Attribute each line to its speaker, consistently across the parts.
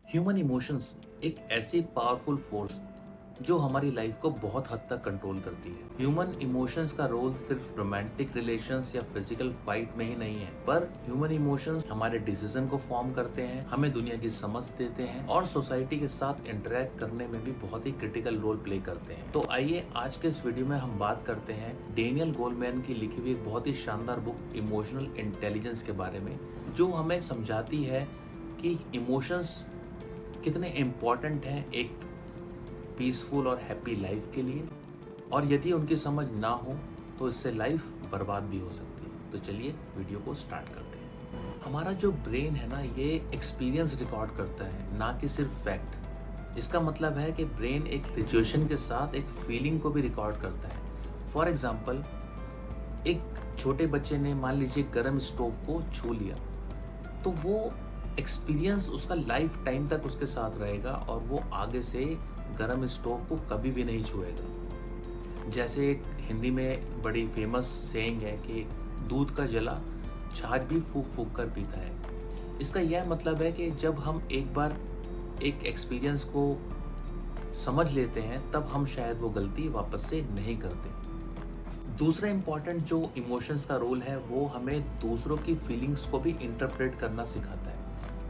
Speaker 1: Human emotions एक ऐसी powerful force जो हमारी लाइफ को बहुत हद तक कंट्रोल करती है। ह्यूमन इमोशंस का रोल सिर्फ रोमांटिक रिलेशंस या फिजिकल फाइट में ही नहीं है, पर ह्यूमन इमोशंस हमारे डिसीजन को फॉर्म करते हैं, हमें दुनिया की समझ देते हैं और सोसाइटी के साथ इंटरेक्ट करने में भी बहुत ही क्रिटिकल रोल प्ले करते हैं। तो आइए आज के इस वीडियो में हम बात करते हैं डेनियल गोलमैन की लिखी हुई एक बहुत ही शानदार बुक इमोशनल इंटेलिजेंस के बारे में, जो हमें समझाती है कि इमोशंस कितने इम्पोर्टेंट हैं एक पीसफुल और हैप्पी लाइफ के लिए, और यदि उनकी समझ ना हो तो इससे लाइफ बर्बाद भी हो सकती है। तो चलिए वीडियो को स्टार्ट करते हैं। हमारा जो ब्रेन है ना, ये एक्सपीरियंस रिकॉर्ड करता है, ना कि सिर्फ फैक्ट। इसका मतलब है कि ब्रेन एक सिचुएशन के साथ एक फीलिंग को भी रिकॉर्ड करता है। फॉर एग्जाम्पल, एक छोटे बच्चे ने मान लीजिए गर्म स्टोव को छू लिया, तो वो एक्सपीरियंस उसका लाइफ टाइम तक उसके साथ रहेगा और वो आगे से गरम स्टोव को कभी भी नहीं छुएगा। जैसे एक हिंदी में बड़ी फेमस सेइंग है कि दूध का जला छाछ भी फूक फूक कर पीता है। इसका यह मतलब है कि जब हम एक बार एक एक्सपीरियंस को समझ लेते हैं, तब हम शायद वो गलती वापस से नहीं करते। दूसरा इम्पॉर्टेंट जो इमोशंस का रोल है, वो हमें दूसरों की फीलिंग्स को भी इंटरप्रेट करना सिखाता है।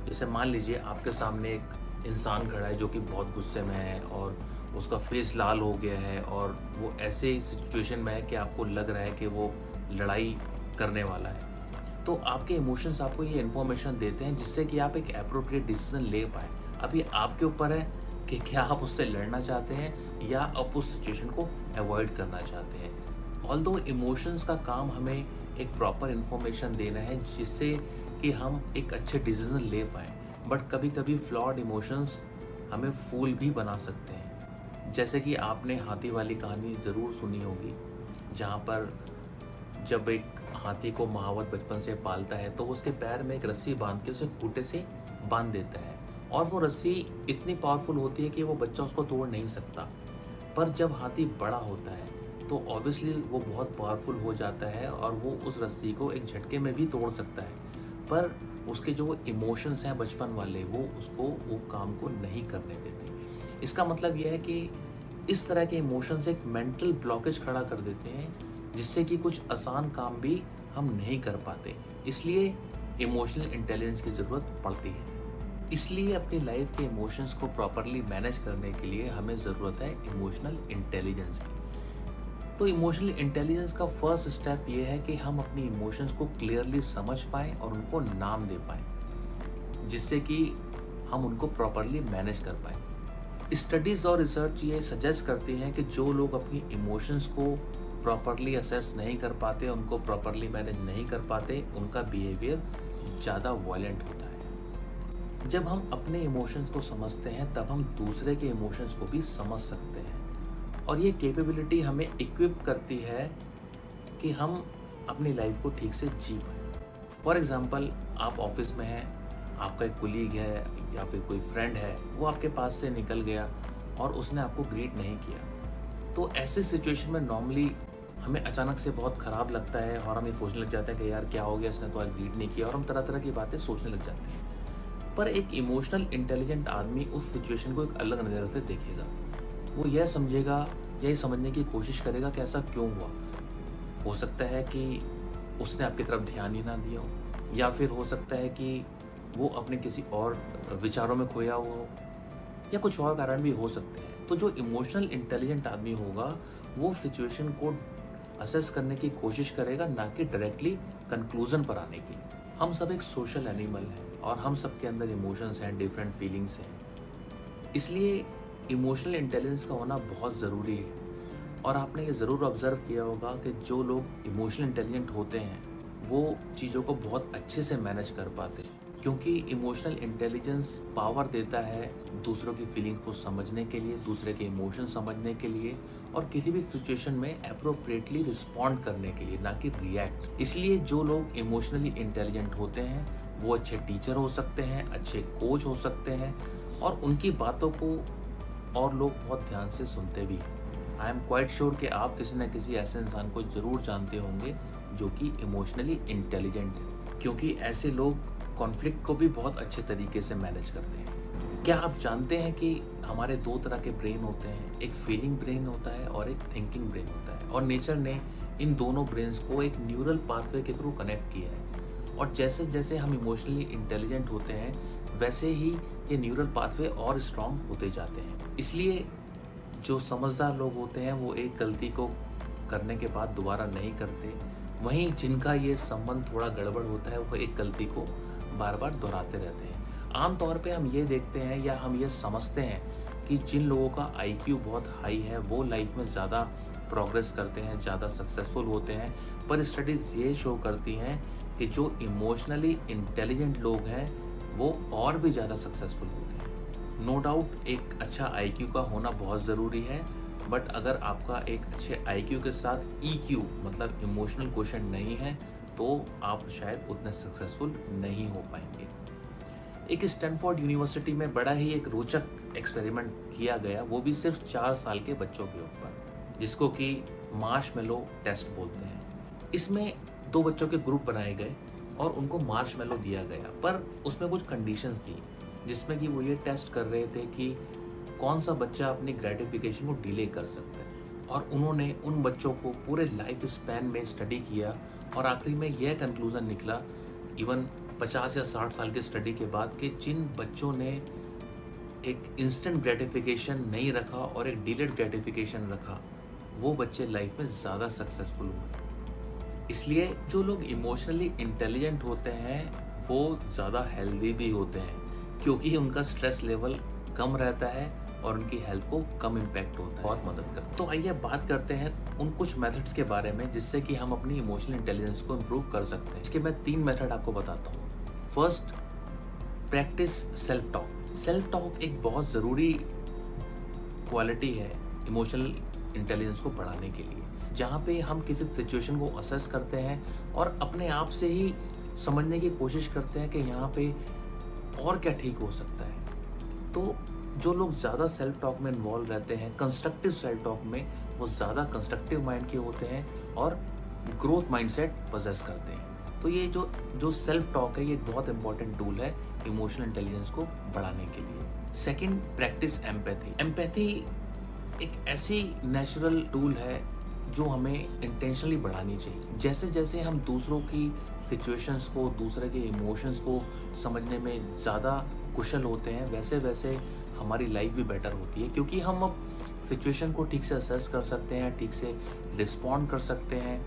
Speaker 1: जैसे मान लीजिए आपके सामने एक इंसान खड़ा है जो कि बहुत गुस्से में है और उसका फेस लाल हो गया है और वो ऐसे सिचुएशन में है कि आपको लग रहा है कि वो लड़ाई करने वाला है। तो आपके इमोशंस आपको ये इन्फॉर्मेशन देते हैं जिससे कि आप एक एप्रोप्रिएट डिसीजन ले पाए। अब ये आपके ऊपर है कि क्या आप उससे लड़ना चाहते हैं या आप उस सिचुएशन को अवॉइड करना चाहते हैं। ऑल्दो इमोशंस का काम हमें एक प्रॉपर इन्फॉर्मेशन देना है जिससे कि हम एक अच्छे डिसीजन ले पाएँ, बट कभी कभी फ्लॉड इमोशंस हमें फूल भी बना सकते हैं। जैसे कि आपने हाथी वाली कहानी ज़रूर सुनी होगी, जहाँ पर जब एक हाथी को महावत बचपन से पालता है तो उसके पैर में एक रस्सी बांध के उसे खूंटे से बांध देता है, और वो रस्सी इतनी पावरफुल होती है कि वो बच्चा उसको तोड़ नहीं सकता। पर जब हाथी बड़ा होता है तो ऑब्वियसली वो बहुत पावरफुल हो जाता है और वो उस रस्सी को एक झटके में भी तोड़ सकता है, पर उसके जो इमोशंस हैं बचपन वाले, वो उसको वो काम को नहीं करने देते। इसका मतलब यह है कि इस तरह के इमोशंस एक मेंटल ब्लॉकेज खड़ा कर देते हैं, जिससे कि कुछ आसान काम भी हम नहीं कर पाते। इसलिए इमोशनल इंटेलिजेंस की ज़रूरत पड़ती है। इसलिए अपनी लाइफ के इमोशंस को प्रॉपरली मैनेज करने के लिए हमें ज़रूरत है इमोशनल इंटेलिजेंस की। तो इमोशनल इंटेलिजेंस का फर्स्ट स्टेप ये है कि हम अपनी इमोशंस को क्लियरली समझ पाएं और उनको नाम दे पाएं, जिससे कि हम उनको प्रॉपरली मैनेज कर पाएं। स्टडीज और रिसर्च ये सजेस्ट करती हैं कि जो लोग अपनी इमोशंस को प्रॉपरली असेस नहीं कर पाते, उनको प्रॉपरली मैनेज नहीं कर पाते, उनका बिहेवियर ज़्यादा वायलेंट होता है। जब हम अपने इमोशंस को समझते हैं, तब हम दूसरे के इमोशंस को भी समझ सकते हैं, और ये कैपेबिलिटी हमें इक्विप करती है कि हम अपनी लाइफ को ठीक से जी पाएँ। फॉर एग्जांपल, आप ऑफिस में हैं, आपका एक कोलीग है या फिर कोई फ्रेंड है, वो आपके पास से निकल गया और उसने आपको ग्रीट नहीं किया। तो ऐसे सिचुएशन में नॉर्मली हमें अचानक से बहुत ख़राब लगता है और हम ये सोचने लग जाते हैं कि यार क्या हो गया, इसने तो आज ग्रीट नहीं किया, और हम तरह तरह की बातें सोचने लग जाते हैं। पर एक इमोशनल इंटेलिजेंट आदमी उस सिचुएशन को एक अलग नज़र से देखेगा। वो यह समझेगा, यही समझने की कोशिश करेगा कि ऐसा क्यों हुआ। हो सकता है कि उसने आपकी तरफ ध्यान ही ना दिया हो, या फिर हो सकता है कि वो अपने किसी और विचारों में खोया हुआ हो, या कुछ और कारण भी हो सकते हैं। तो जो इमोशनल इंटेलिजेंट आदमी होगा, वो सिचुएशन को असेस करने की कोशिश करेगा, ना कि डायरेक्टली कंक्लूजन पर आने की। हम सब एक सोशल एनिमल हैं और हम सब के अंदर इमोशंस हैं, डिफरेंट फीलिंग्स हैं। इसलिए इमोशनल इंटेलिजेंस का होना बहुत ज़रूरी है। और आपने ये ज़रूर ऑब्ज़र्व किया होगा कि जो लोग इमोशनल इंटेलिजेंट होते हैं, वो चीज़ों को बहुत अच्छे से मैनेज कर पाते हैं, क्योंकि इमोशनल इंटेलिजेंस पावर देता है दूसरों की फीलिंग्स को समझने के लिए, दूसरे के इमोशन समझने के लिए, और किसी भी सिचुएशन में एप्रोप्रिएटली रिस्पॉन्ड करने के लिए, ना कि रिएक्ट। इसलिए जो लोग इमोशनली इंटेलिजेंट होते हैं, वो अच्छे टीचर हो सकते हैं, अच्छे कोच हो सकते हैं, और उनकी बातों को और लोग बहुत ध्यान से सुनते भी हैं। आई एम क्वाइट श्योर कि आप किसी न किसी ऐसे इंसान को ज़रूर जानते होंगे जो कि इमोशनली इंटेलिजेंट है, क्योंकि ऐसे लोग कॉन्फ्लिक्ट को भी बहुत अच्छे तरीके से मैनेज करते हैं। क्या आप जानते हैं कि हमारे दो तरह के ब्रेन होते हैं, एक फीलिंग ब्रेन होता है और एक थिंकिंग ब्रेन होता है, और नेचर ने इन दोनों ब्रेन्स को एक न्यूरल पाथवे के थ्रू कनेक्ट किया है। और जैसे जैसे हम इमोशनली इंटेलिजेंट होते हैं वैसे ही ये न्यूरल पाथवे और स्ट्रांग होते जाते हैं। इसलिए जो समझदार लोग होते हैं वो एक गलती को करने के बाद दोबारा नहीं करते, वहीं जिनका ये संबंध थोड़ा गड़बड़ होता है वो एक गलती को बार बार दोहराते रहते हैं। आमतौर पे हम ये देखते हैं या हम ये समझते हैं कि जिन लोगों का आईक्यू बहुत हाई है वो लाइफ में ज़्यादा प्रोग्रेस करते हैं, ज़्यादा सक्सेसफुल होते हैं, पर स्टडीज़ ये शो करती हैं कि जो इमोशनली इंटेलिजेंट लोग हैं वो और भी ज़्यादा सक्सेसफुल होते हैं। नो डाउट एक अच्छा आईक्यू का होना बहुत ज़रूरी है, बट अगर आपका एक अच्छे आईक्यू के साथ ईक्यू मतलब इमोशनल क्वेश्चन नहीं है तो आप शायद उतने सक्सेसफुल नहीं हो पाएंगे। एक स्टैनफोर्ड यूनिवर्सिटी में बड़ा ही एक रोचक एक्सपेरिमेंट किया गया, वो भी सिर्फ 4 साल के बच्चों के ऊपर, जिसको कि मार्शमेलो टेस्ट बोलते हैं। इसमें 2 बच्चों के ग्रुप बनाए गए और उनको मार्शमेलो दिया गया, पर उसमें कुछ कंडीशंस थी जिसमें कि वो ये टेस्ट कर रहे थे कि कौन सा बच्चा अपनी ग्रेटिफिकेशन को डिले कर सकता है। और उन्होंने उन बच्चों को पूरे लाइफ स्पैन में स्टडी किया और आखिरी में यह कंक्लूजन निकला, इवन 50 या 60 साल की स्टडी के बाद, कि जिन बच्चों ने एक इंस्टेंट ग्रेटिफिकेशन नहीं रखा और एक डिलेड ग्रेटिफिकेशन रखा वो बच्चे लाइफ में ज़्यादा सक्सेसफुल हुए। इसलिए जो लोग इमोशनली इंटेलिजेंट होते हैं वो ज़्यादा हेल्दी भी होते हैं, क्योंकि उनका स्ट्रेस लेवल कम रहता है और उनकी हेल्थ को कम इम्पैक्ट होता है, बहुत मदद करता है। तो आइए बात करते हैं उन कुछ मेथड्स के बारे में जिससे कि हम अपनी इमोशनल इंटेलिजेंस को इम्प्रूव कर सकते हैं। इसके मैं 3 मेथड आपको बताता हूँ। First, practice self talk. Self talk एक बहुत ज़रूरी क्वालिटी है इमोशनल इंटेलिजेंस को बढ़ाने के लिए, जहाँ पे हम किसी सिचुएशन को असेस करते हैं और अपने आप से ही समझने की कोशिश करते हैं कि यहाँ पे और क्या ठीक हो सकता है। तो जो लोग ज़्यादा सेल्फ टॉक में इन्वॉल्व रहते हैं, कंस्ट्रक्टिव सेल्फ टॉक में, वो ज़्यादा कंस्ट्रक्टिव माइंड के होते हैं और ग्रोथ माइंडसेट पोजेस करते हैं। तो ये जो सेल्फ टॉक है ये एक बहुत इंपॉर्टेंट टूल है इमोशनल इंटेलिजेंस को बढ़ाने के लिए। Second, practice empathy. एम्पैथी एक ऐसी नेचुरल टूल है जो हमें इंटेंशनली बढ़ानी चाहिए। जैसे जैसे हम दूसरों की सिचुएशंस को, दूसरे के इमोशंस को समझने में ज़्यादा कुशल होते हैं, वैसे वैसे हमारी लाइफ भी बेटर होती है, क्योंकि हम अब सिचुएशन को ठीक से असेस कर सकते हैं, ठीक से रिस्पॉन्ड कर सकते हैं,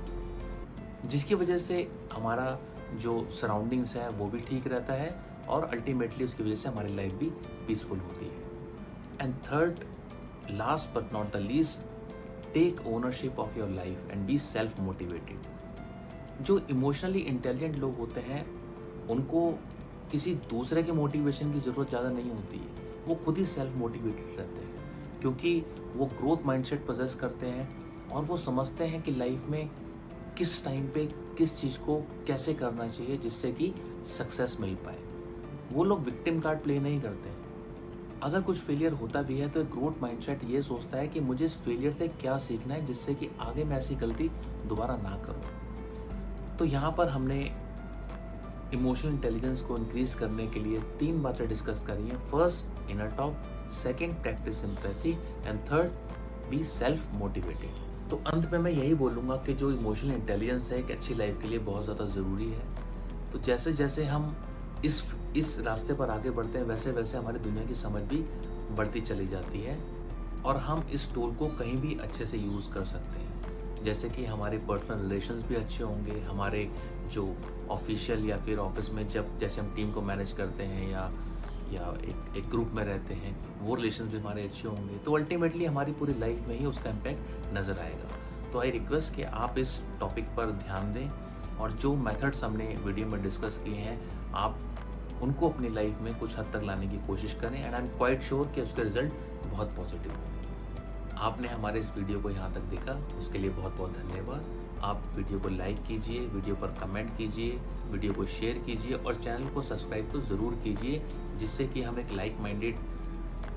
Speaker 1: जिसकी वजह से हमारा जो सराउंडिंग्स है वो भी ठीक रहता है और अल्टीमेटली उसकी वजह से हमारी लाइफ भी पीसफुल होती है। And third, last but not the least, take ownership of your life and be self motivated. जो इमोशनली इंटेलिजेंट लोग होते हैं उनको किसी दूसरे के मोटिवेशन की ज़रूरत ज़्यादा नहीं होती है, वो खुद ही सेल्फ मोटिवेटेड रहते हैं, क्योंकि वो ग्रोथ माइंडसेट पोजेस करते हैं और वो समझते हैं कि लाइफ में किस टाइम पे किस चीज़ को कैसे करना चाहिए जिससे कि सक्सेस मिल पाए। वो लोग विक्टिम कार्ड प्ले नहीं करते हैं। अगर कुछ फेलियर होता भी है तो एक ग्रोथ माइंडसेट ये सोचता है कि मुझे इस फेलियर से क्या सीखना है जिससे कि आगे मैं ऐसी गलती दोबारा ना करूं। तो यहाँ पर हमने इमोशनल इंटेलिजेंस को इंक्रीज करने के लिए 3 बातें डिस्कस करी हैं। First, inner talk, second, practice empathy, and third, B self motivated. तो अंत में मैं यही बोलूँगा कि जो इमोशनल इंटेलिजेंस है एक अच्छी लाइफ के लिए बहुत ज़्यादा ज़रूरी है। तो जैसे जैसे हम इस रास्ते पर आगे बढ़ते हैं वैसे वैसे हमारी दुनिया की समझ भी बढ़ती चली जाती है और हम इस टूल को कहीं भी अच्छे से यूज़ कर सकते हैं। जैसे कि हमारे पर्सनल रिलेशंस भी अच्छे होंगे, हमारे जो ऑफिशियल या फिर ऑफिस में जब जैसे हम टीम को मैनेज करते हैं या एक ग्रुप में रहते हैं वो रिलेशन भी हमारे अच्छे होंगे, तो अल्टीमेटली हमारी पूरी लाइफ में ही उसका इम्पैक्ट नज़र आएगा। तो आई रिक्वेस्ट कि आप इस टॉपिक पर ध्यान दें और जो मेथड्स हमने वीडियो में डिस्कस किए हैं आप उनको अपनी लाइफ में कुछ हद तक लाने की कोशिश करें, and I am quite sure कि उसके रिजल्ट बहुत पॉजिटिव होंगे। आपने हमारे इस वीडियो को यहाँ तक देखा उसके लिए बहुत बहुत धन्यवाद। आप वीडियो को लाइक कीजिए, वीडियो पर कमेंट कीजिए, वीडियो को शेयर कीजिए और चैनल को सब्सक्राइब तो ज़रूर कीजिए, जिससे कि हम एक लाइक माइंडेड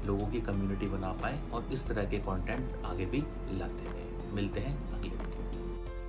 Speaker 1: लोगों की कम्युनिटी बना पाएँ और इस तरह के कंटेंट आगे भी लाते रहें। मिलते हैं अगले